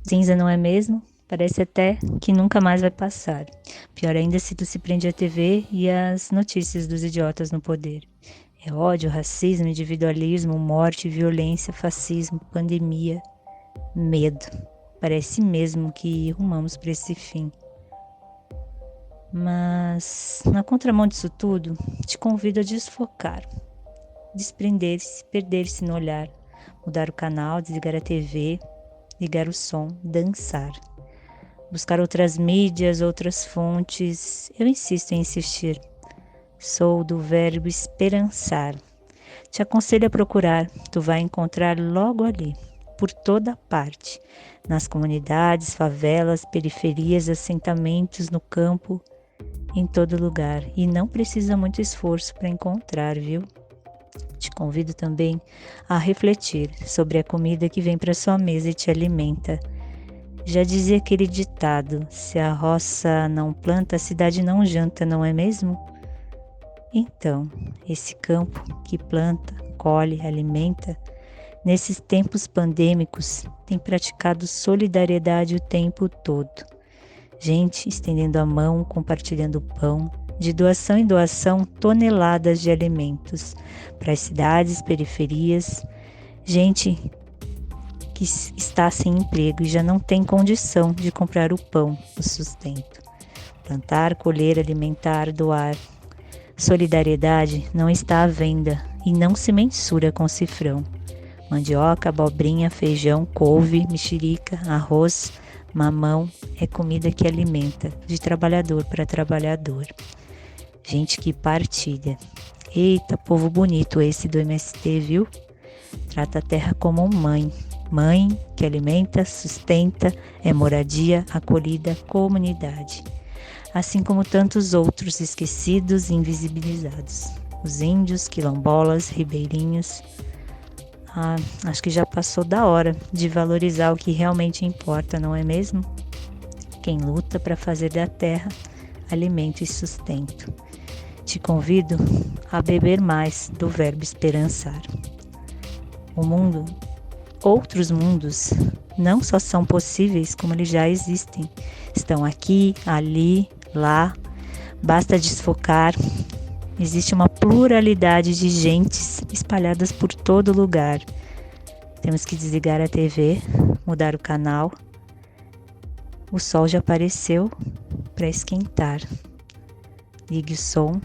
Cinza, não é mesmo? Parece até que nunca mais vai passar. Pior ainda se tu se prende à TV e às notícias dos idiotas no poder. É ódio, racismo, individualismo, morte, violência, fascismo, pandemia, medo. Parece mesmo que rumamos para esse fim. Mas, na contramão disso tudo, te convido a desfocar, desprender-se, perder-se no olhar, mudar o canal, desligar a TV, ligar o som, dançar. Buscar outras mídias, outras fontes. Eu insisto em insistir. Sou do verbo esperançar. Te aconselho a procurar. Tu vai encontrar logo ali, por toda parte. Nas comunidades, favelas, periferias, assentamentos, no campo, em todo lugar. E não precisa muito esforço para encontrar, viu? Te convido também a refletir sobre a comida que vem para sua mesa e te alimenta. Já dizia aquele ditado: se a roça não planta, a cidade não janta, não é mesmo? Então, esse campo que planta, colhe, alimenta, nesses tempos pandêmicos, tem praticado solidariedade o tempo todo. Gente estendendo a mão, compartilhando o pão, de doação em doação, toneladas de alimentos para as cidades, periferias, gente que está sem emprego e já não tem condição de comprar o pão, o sustento. Plantar, colher, alimentar, doar. Solidariedade não está à venda e não se mensura com cifrão. Mandioca, abobrinha, feijão, couve, mexerica, arroz, mamão é comida que alimenta, de trabalhador para trabalhador. Gente que partilha. Eita, povo bonito esse do MST, viu? Trata a terra como mãe. Mãe que alimenta, sustenta, é moradia, acolhida, comunidade. Assim como tantos outros esquecidos e invisibilizados. Os índios, quilombolas, ribeirinhos. Acho que já passou da hora de valorizar o que realmente importa, não é mesmo? Quem luta para fazer da terra alimento e sustento. Te convido a beber mais do verbo esperançar. O mundo, outros mundos, não só são possíveis, como eles já existem. Estão aqui, ali, lá. Basta desfocar. Existe uma pluralidade de gentes espalhadas por todo lugar. Temos que desligar a TV, mudar o canal. O sol já apareceu para esquentar. Ligue o som.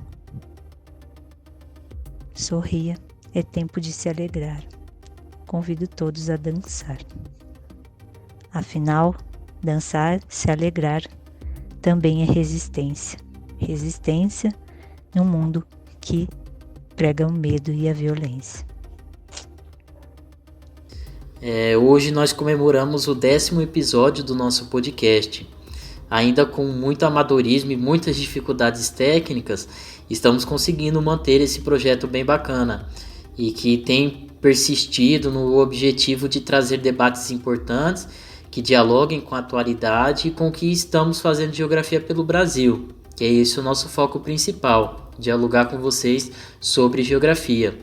Sorria. É tempo de se alegrar. Convido todos a dançar. Afinal, dançar, se alegrar, também é resistência. Resistência num mundo que prega o medo e a violência. Hoje nós comemoramos o 10º episódio do nosso podcast. Ainda com muito amadorismo e muitas dificuldades técnicas, estamos conseguindo manter esse projeto bem bacana e que tem persistido no objetivo de trazer debates importantes que dialoguem com a atualidade e com o que estamos fazendo de geografia pelo Brasil, que é esse o nosso foco principal, dialogar com vocês sobre geografia.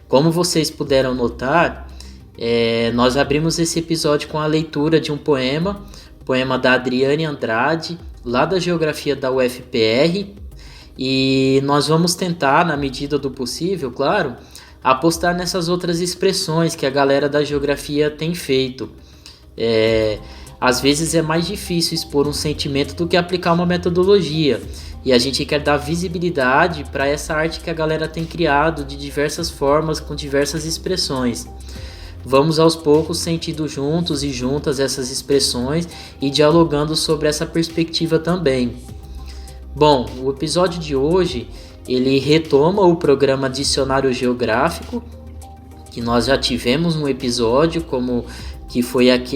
Como vocês puderam notar, nós abrimos esse episódio com a leitura de um poema da Adriane Andrade, lá da Geografia da UFPR, e nós vamos tentar, na medida do possível, claro, apostar nessas outras expressões que a galera da geografia tem feito. Às vezes é mais difícil expor um sentimento do que aplicar uma metodologia, e a gente quer dar visibilidade para essa arte que a galera tem criado de diversas formas, com diversas expressões. Vamos aos poucos sentindo juntos e juntas essas expressões e dialogando sobre essa perspectiva também. Bom, o episódio de hoje ele retoma o programa Dicionário Geográfico, que nós já tivemos um episódio,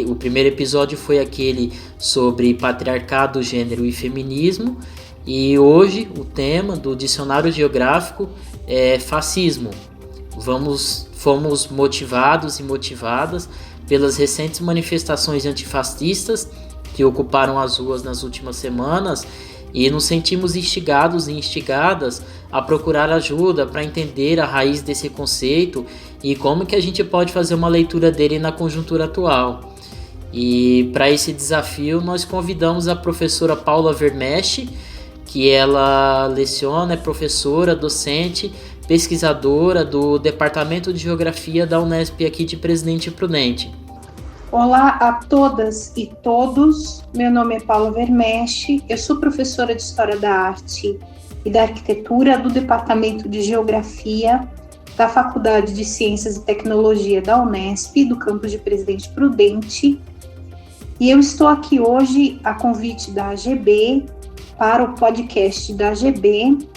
o primeiro episódio foi aquele sobre patriarcado, gênero e feminismo, e hoje o tema do Dicionário Geográfico é fascismo. Fomos motivados e motivadas pelas recentes manifestações antifascistas que ocuparam as ruas nas últimas semanas e nos sentimos instigados e instigadas a procurar ajuda para entender a raiz desse conceito e como que a gente pode fazer uma leitura dele na conjuntura atual. E para esse desafio nós convidamos a professora Paula Vermeschi, que ela leciona, é professora, docente, pesquisadora do Departamento de Geografia da Unesp aqui de Presidente Prudente. Olá a todas e todos, meu nome é Paula Vermeschi, eu sou professora de História da Arte e da Arquitetura do Departamento de Geografia da Faculdade de Ciências e Tecnologia da Unesp, do campus de Presidente Prudente, e eu estou aqui hoje a convite da AGB para o podcast da AGB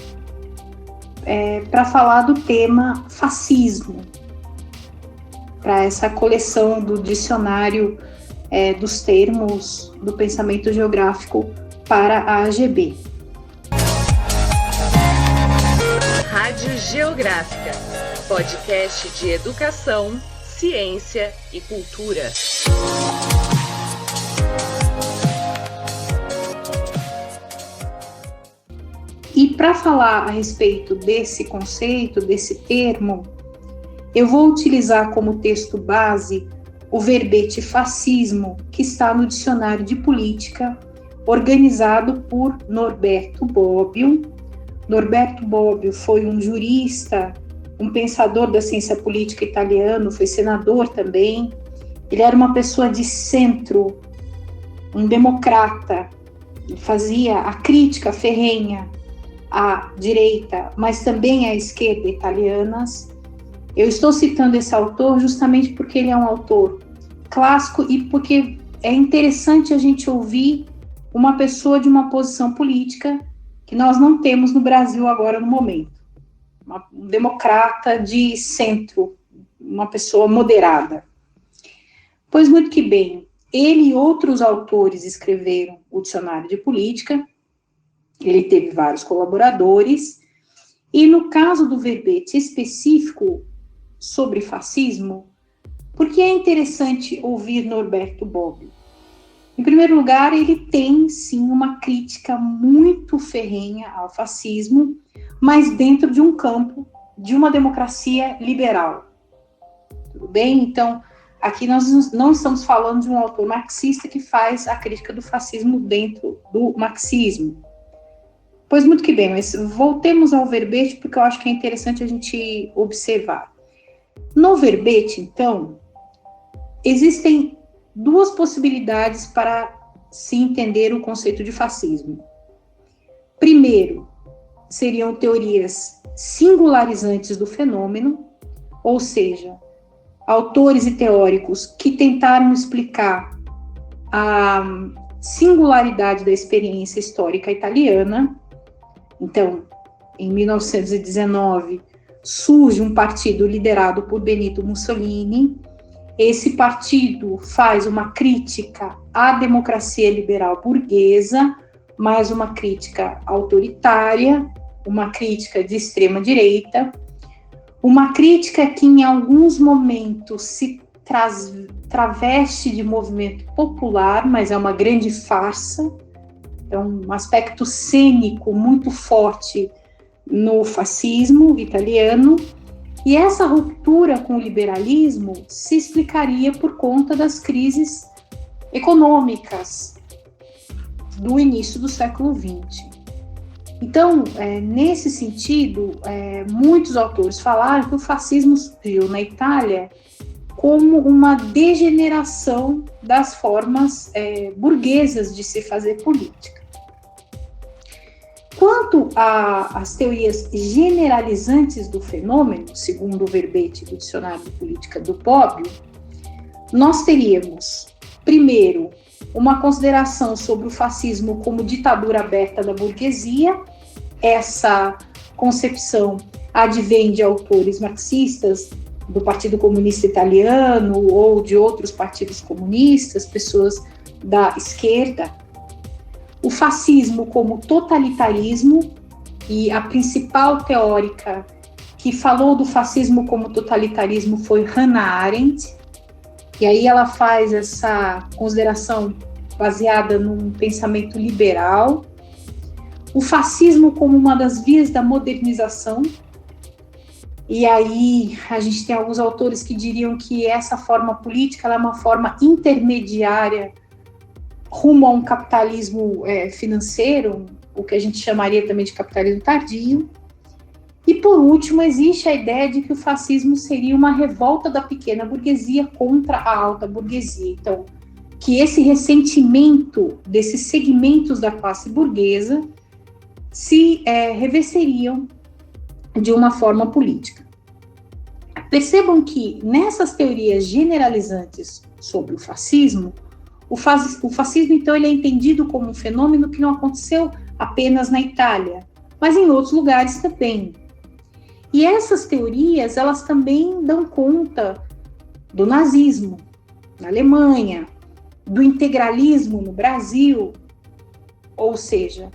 para falar do tema fascismo, para essa coleção do dicionário dos termos do pensamento geográfico para a AGB. Rádio Geográfica, podcast de educação, ciência e cultura. E para falar a respeito desse conceito, desse termo, eu vou utilizar como texto base o verbete fascismo, que está no Dicionário de Política, organizado por Norberto Bobbio. Norberto Bobbio foi um jurista, um pensador da ciência política italiano, foi senador também. Ele era uma pessoa de centro, um democrata, ele fazia a crítica ferrenha à direita, mas também à esquerda italianas. Eu estou citando esse autor justamente porque ele é um autor clássico e porque é interessante a gente ouvir uma pessoa de uma posição política que nós não temos no Brasil agora no momento. Um democrata de centro, uma pessoa moderada. Pois muito que bem, ele e outros autores escreveram o Dicionário de Política, ele teve vários colaboradores, e no caso do verbete específico sobre fascismo, por que é interessante ouvir Norberto Bobbio? Em primeiro lugar, ele tem, sim, uma crítica muito ferrenha ao fascismo, mas dentro de um campo de uma democracia liberal. Tudo bem? Então, aqui nós não estamos falando de um autor marxista que faz a crítica do fascismo dentro do marxismo. Pois muito que bem, mas voltemos ao verbete, porque eu acho que é interessante a gente observar. No verbete, então, existem duas possibilidades para se entender o conceito de fascismo. Primeiro, seriam teorias singularizantes do fenômeno, ou seja, autores e teóricos que tentaram explicar a singularidade da experiência histórica italiana. Então, em 1919, surge um partido liderado por Benito Mussolini. Esse partido faz uma crítica à democracia liberal burguesa, mais uma crítica autoritária, uma crítica de extrema direita, uma crítica que em alguns momentos se traveste de movimento popular, mas é uma grande farsa. É um aspecto cênico muito forte no fascismo italiano, e essa ruptura com o liberalismo se explicaria por conta das crises econômicas do início do século XX. Então, nesse sentido, muitos autores falaram que o fascismo surgiu na Itália como uma degeneração das formas burguesas de se fazer política. Quanto às teorias generalizantes do fenômeno, segundo o verbete do Dicionário de Política do Bobbio, nós teríamos, primeiro, uma consideração sobre o fascismo como ditadura aberta da burguesia. Essa concepção advém de autores marxistas, do Partido Comunista Italiano ou de outros partidos comunistas, pessoas da esquerda. O fascismo como totalitarismo, e a principal teórica que falou do fascismo como totalitarismo foi Hannah Arendt, e aí ela faz essa consideração baseada num pensamento liberal. O fascismo como uma das vias da modernização, E aí a gente tem alguns autores que diriam que essa forma política ela é uma forma intermediária rumo a um capitalismo financeiro, o que a gente chamaria também de capitalismo tardio. E, por último, existe a ideia de que o fascismo seria uma revolta da pequena burguesia contra a alta burguesia. Então, que esse ressentimento desses segmentos da classe burguesa se revesteriam de uma forma política. Percebam que, nessas teorias generalizantes sobre o fascismo, então, ele é entendido como um fenômeno que não aconteceu apenas na Itália, mas em outros lugares também. E essas teorias, elas também dão conta do nazismo na Alemanha, do integralismo no Brasil, ou seja,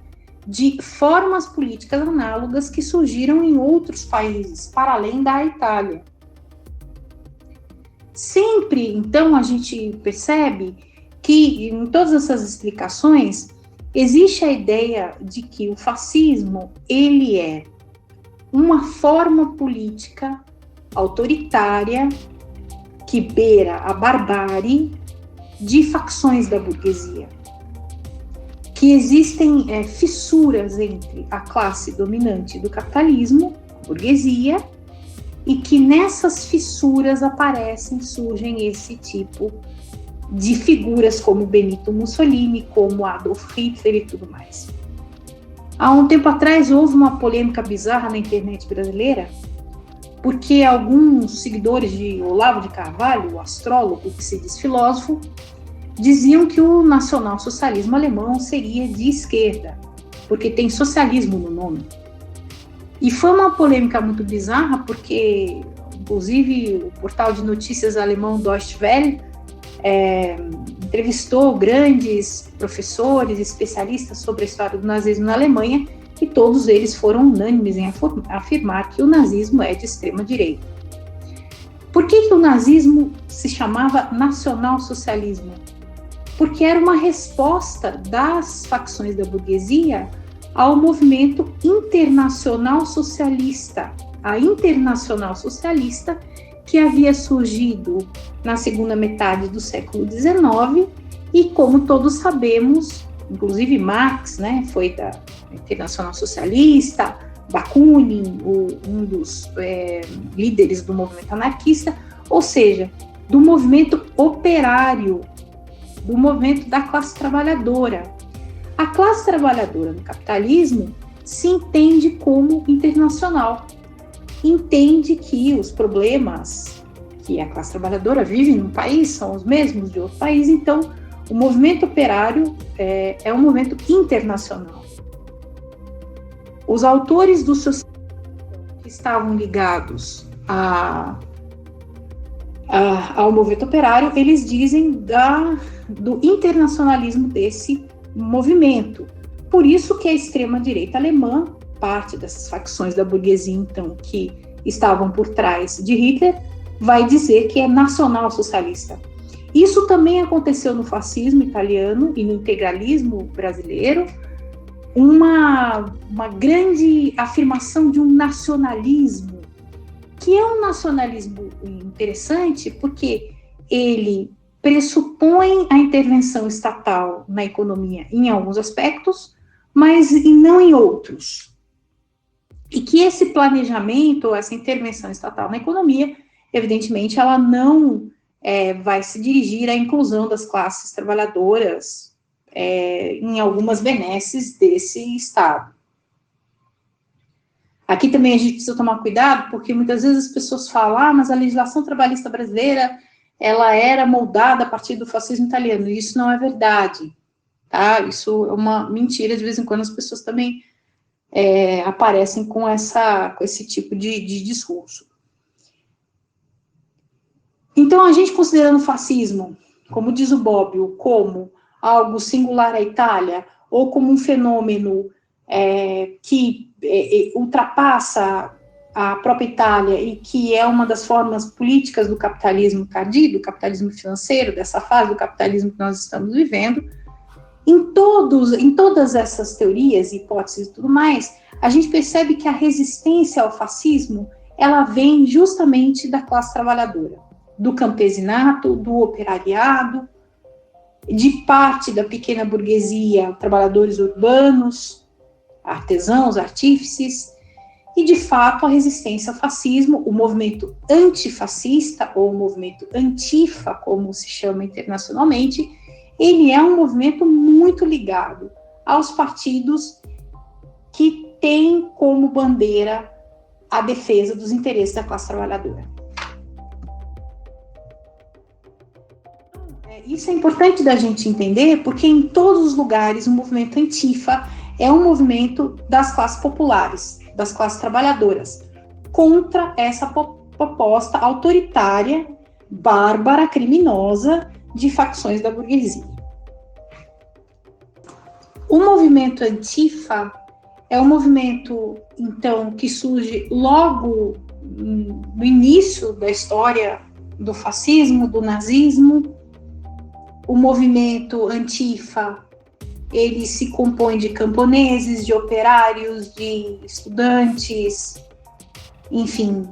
de formas políticas análogas que surgiram em outros países, para além da Itália. Sempre, então, a gente percebe que, em todas essas explicações, existe a ideia de que o fascismo, ele é uma forma política autoritária que beira a barbárie de facções da burguesia. Que existem fissuras entre a classe dominante do capitalismo, a burguesia, e que nessas fissuras surgem esse tipo de figuras como Benito Mussolini, como Adolf Hitler e tudo mais. Há um tempo atrás houve uma polêmica bizarra na internet brasileira, porque alguns seguidores de Olavo de Carvalho, o astrólogo que se diz filósofo, diziam que o nacionalsocialismo alemão seria de esquerda, porque tem socialismo no nome. E foi uma polêmica muito bizarra, porque, inclusive, o portal de notícias alemão Deutsche Welle entrevistou grandes professores, especialistas sobre a história do nazismo na Alemanha, e todos eles foram unânimes em afirmar que o nazismo é de extrema direita. Por que o nazismo se chamava nacionalsocialismo? Porque era uma resposta das facções da burguesia ao movimento internacional socialista. A Internacional Socialista, que havia surgido na segunda metade do século XIX, e como todos sabemos, inclusive Marx, foi da Internacional Socialista, Bakunin, um dos líderes do movimento anarquista, ou seja, do movimento operário, do movimento da classe trabalhadora. A classe trabalhadora no capitalismo se entende como internacional, entende que os problemas que a classe trabalhadora vive num país são os mesmos de outro país, então o movimento operário é um movimento internacional. Os autores do socialismo que estavam ligados ao movimento operário, eles dizem do internacionalismo desse movimento. Por isso que a extrema-direita alemã, parte dessas facções da burguesia, então, que estavam por trás de Hitler, vai dizer que é nacional-socialista. Isso também aconteceu no fascismo italiano e no integralismo brasileiro, uma grande afirmação de um nacionalismo, que é um nacionalismo interessante porque ele pressupõe a intervenção estatal na economia em alguns aspectos, mas não em outros. E que esse planejamento, ou essa intervenção estatal na economia, evidentemente, ela não vai se dirigir à inclusão das classes trabalhadoras em algumas benesses desse Estado. Aqui também a gente precisa tomar cuidado, porque muitas vezes as pessoas falam, mas a legislação trabalhista brasileira, ela era moldada a partir do fascismo italiano, e isso não é verdade, tá? Isso é uma mentira, de vez em quando as pessoas também aparecem com esse tipo de discurso. Então, a gente considerando o fascismo, como diz o Bobbio, como algo singular à Itália, ou como um fenômeno que ultrapassa a própria Itália e que é uma das formas políticas do capitalismo tardio, do capitalismo financeiro, dessa fase do capitalismo que nós estamos vivendo, em todas essas teorias, hipóteses e tudo mais, a gente percebe que a resistência ao fascismo, ela vem justamente da classe trabalhadora, do campesinato, do operariado, de parte da pequena burguesia, trabalhadores urbanos, artesãos, artífices, e de fato a resistência ao fascismo, o movimento antifascista, ou o movimento antifa, como se chama internacionalmente, ele é um movimento muito ligado aos partidos que têm como bandeira a defesa dos interesses da classe trabalhadora. Isso é importante da gente entender, porque em todos os lugares o movimento antifa é um movimento das classes populares, das classes trabalhadoras, contra essa proposta autoritária, bárbara, criminosa de facções da burguesia. O movimento antifa é um movimento, então, que surge logo no início da história do fascismo, do nazismo. O movimento antifa, ele se compõe de camponeses, de operários, de estudantes, enfim,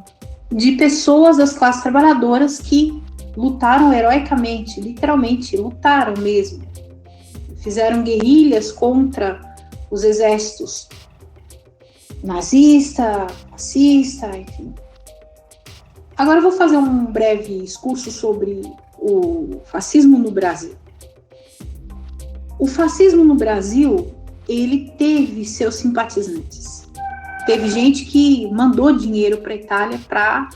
de pessoas das classes trabalhadoras que lutaram heroicamente, literalmente, lutaram mesmo. Fizeram guerrilhas contra os exércitos nazista, fascista, enfim. Agora eu vou fazer um breve discurso sobre o fascismo no Brasil. O fascismo no Brasil, ele teve seus simpatizantes. Teve gente que mandou dinheiro para a Itália para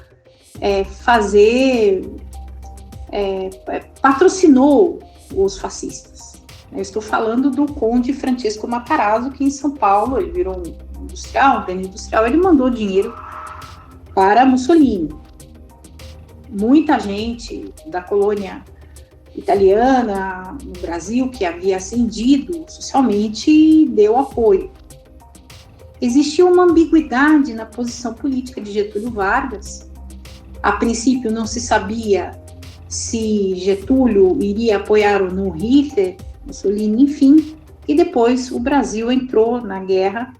patrocinou os fascistas. Eu estou falando do conde Francesco Matarazzo, que em São Paulo, ele virou um industrial, um grande industrial, ele mandou dinheiro para Mussolini. Muita gente da colônia italiana no Brasil, que havia ascendido socialmente, deu apoio. Existia uma ambiguidade na posição política de Getúlio Vargas. A princípio não se sabia se Getúlio iria apoiar ou não Hitler, Mussolini, enfim, e depois o Brasil entrou na guerra,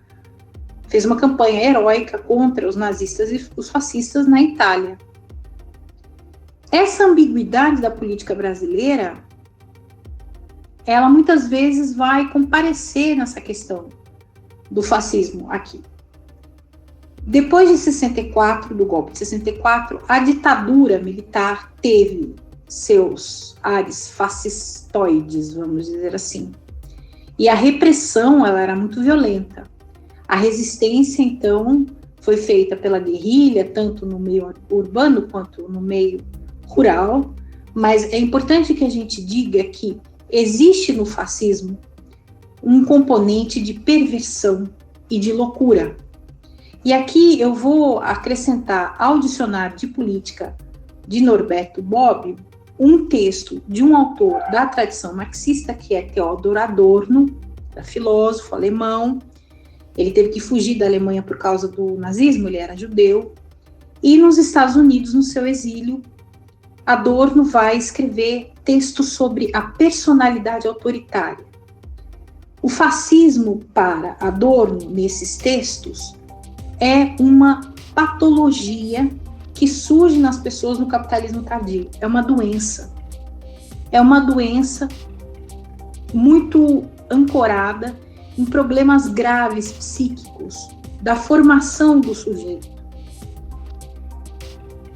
fez uma campanha heróica contra os nazistas e os fascistas na Itália. Essa ambiguidade da política brasileira, ela muitas vezes vai comparecer nessa questão do fascismo aqui. Depois de 64, do golpe de 64, a ditadura militar teve seus ares fascistoides, vamos dizer assim. E a repressão, ela era muito violenta. A resistência, então, foi feita pela guerrilha, tanto no meio urbano quanto no meio rural, mas é importante que a gente diga que existe no fascismo um componente de perversão e de loucura. E aqui eu vou acrescentar ao dicionário de política de Norberto Bobbio um texto de um autor da tradição marxista, que é Theodor Adorno, filósofo alemão. Ele teve que fugir da Alemanha por causa do nazismo, ele era judeu, e nos Estados Unidos, no seu exílio, Adorno vai escrever textos sobre a personalidade autoritária. O fascismo, para Adorno, nesses textos, é uma patologia que surge nas pessoas no capitalismo tardio. É uma doença. É uma doença muito ancorada em problemas graves psíquicos da formação do sujeito.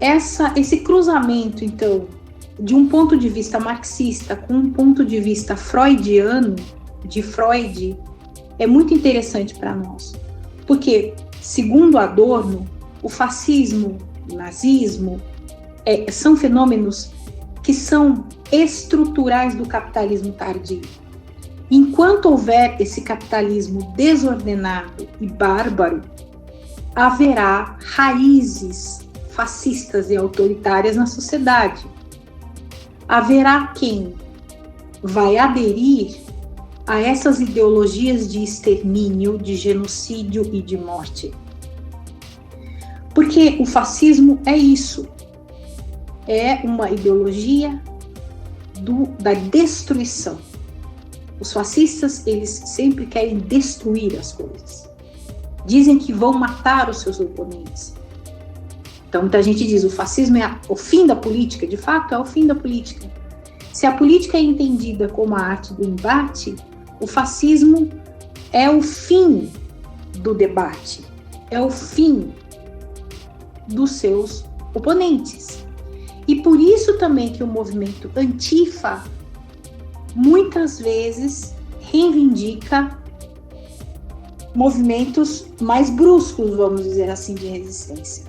Esse cruzamento, então, de um ponto de vista marxista com um ponto de vista freudiano, de Freud, é muito interessante para nós. Porque, segundo Adorno, o fascismo, o nazismo, são fenômenos que são estruturais do capitalismo tardio. Enquanto houver esse capitalismo desordenado e bárbaro, haverá raízes fascistas e autoritárias na sociedade. Haverá quem vai aderir a essas ideologias de extermínio, de genocídio e de morte. Porque o fascismo é isso. É uma ideologia da destruição. Os fascistas, eles sempre querem destruir as coisas. Dizem que vão matar os seus oponentes. Então, muita gente diz, o fascismo é o fim da política. De fato, é o fim da política. Se a política é entendida como a arte do embate, o fascismo é o fim do debate, é o fim dos seus oponentes. E por isso também que o movimento Antifa muitas vezes reivindica movimentos mais bruscos, vamos dizer assim, de resistência.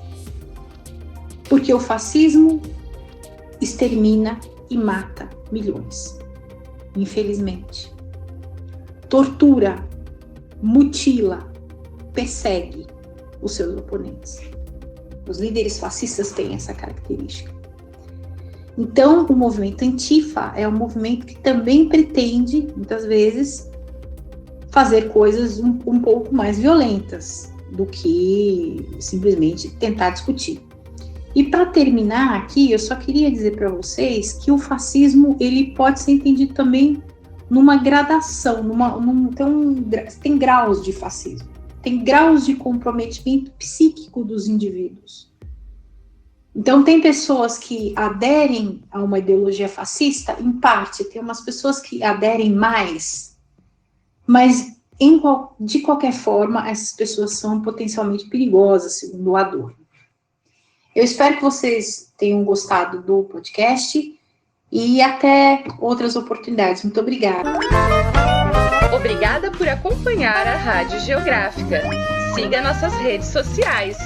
Porque o fascismo extermina e mata milhões, infelizmente. Tortura, mutila, persegue os seus oponentes. Os líderes fascistas têm essa característica. Então, o movimento Antifa é um movimento que também pretende, muitas vezes, fazer coisas um pouco mais violentas do que simplesmente tentar discutir. E para terminar aqui, eu só queria dizer para vocês que o fascismo ele pode ser entendido também numa gradação, tem graus de fascismo, tem graus de comprometimento psíquico dos indivíduos. Então, tem pessoas que aderem a uma ideologia fascista, em parte, tem umas pessoas que aderem mais, mas de qualquer forma, essas pessoas são potencialmente perigosas, segundo o Adorno. Eu espero que vocês tenham gostado do podcast e até outras oportunidades. Muito obrigada. Obrigada por acompanhar a Rádio Geográfica. Siga nossas redes sociais.